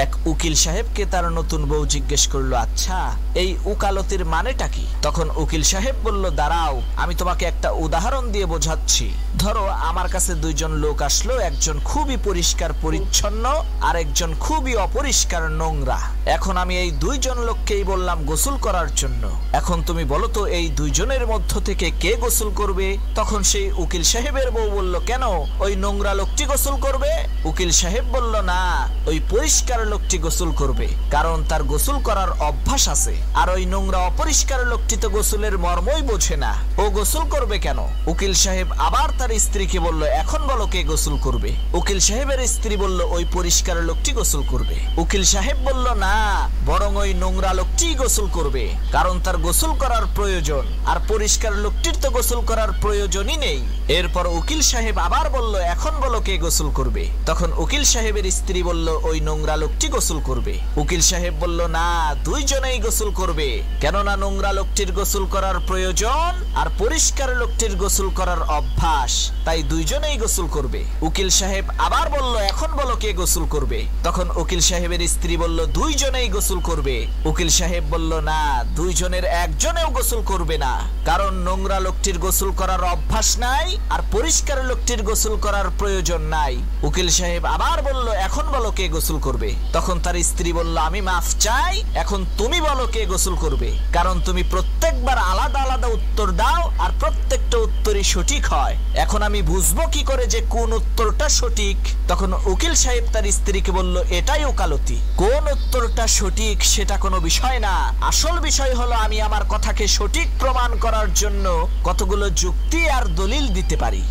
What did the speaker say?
এক উকিল সাহেবকে তার নতুন বউ জিজ্ঞেস করলো, আচ্ছা এই উকালতির মানেটা কি? তখন উকিল সাহেব বলল, দাঁড়াও আমি তোমাকে একটা উদাহরণ দিয়ে বোঝাচ্ছি। ধরো আমার কাছে দুইজন লোক আসলো, একজন খুবই পরিষ্কার পরিচ্ছন্ন আর একজন খুবই অপরিষ্কার নোংরা। এখন আমি এই দুইজন লোককেই বললাম গোসল করার জন্য। এখন তুমি বলো তো এই দুইজনের মধ্য থেকে কে গোসল করবে? তখন সেই উকিল সাহেবের বউ বলল, কেন ওই নোংরা লোকটি গোসল করবে? উকিল সাহেব বলল, না ওই পরিষ্কার লোকটি গোসল করবে, কারণ তার গোসল করার অভ্যাস আছে। আর ওই নোংরা অপরিষ্কার লোকটি তো গোসলের মর্মই বোঝে না, ও গোসল করবে কেন? উকিল সাহেব আবার তার স্ত্রীকে বলল, এখন বলো কে গোসল করবে? উকিল সাহেবের স্ত্রী বলল, ওই পরিষ্কার লোকটি গোসল করবে। উকিল সাহেব বলল, না বরং ওই নোংরা লোকটি গোসল করবে, কারণ তার গোসল করার প্রয়োজন, আর পরিষ্কার লোকটির তো গোসল করার প্রয়োজনই নেই। এরপর উকিল সাহেব আবার বলল, এখন বলো কে গোসল করবে? তখন উকিল সাহেবের স্ত্রী বলল, ওই নোংরা লোকটি গোসল করবে। উকিল সাহেব বলল, না দুইজনেই গোসল করবে, কেননা নোংরা লোকটির গোসল করার প্রয়োজন আর পরিষ্কার লোকটির গোসল করার অভ্যাস, তাই দুইজনেই গোসল করবে। উকিল সাহেব আবার বলল, এখন বলো কে গোসল করবে? তখন উকিল সাহেবের স্ত্রী বলল, দুইজনেই গোসল করবে। উকিল সাহেব বলল, না দুইজনের একজনেও গোসল করবে না, কারণ নোংরা লোকটির গোসল করার অভ্যাস নাই আর পরিষ্কার লোকটির গোসল করার প্রয়োজন নাই। উকিল সাহেব আবার বলল, এখন বলো কে গোসল করবে? তখন তার স্ত্রী বলল, আমি মাফ চাই, এখন তুমি বলো কে গোসল করবে, কারণ তুমি প্রত্যেকবার আলাদা আলাদা উত্তর দাও আর প্রত্যেকটা উত্তরই সঠিক হয়। এখন আমি বুঝবো কি করে যে কোন উত্তরটা সঠিক? তখন উকিল সাহেব তার স্ত্রীকে বলল, এটাই ওকালতি, কোন উত্তরটা সঠিক সেটা কোনো বিষয় না, আসল বিষয় হলো আমি আমার কথাকে সঠিক প্রমাণ করার জন্য কতগুলো যুক্তি আর দলিল দিতে পারি।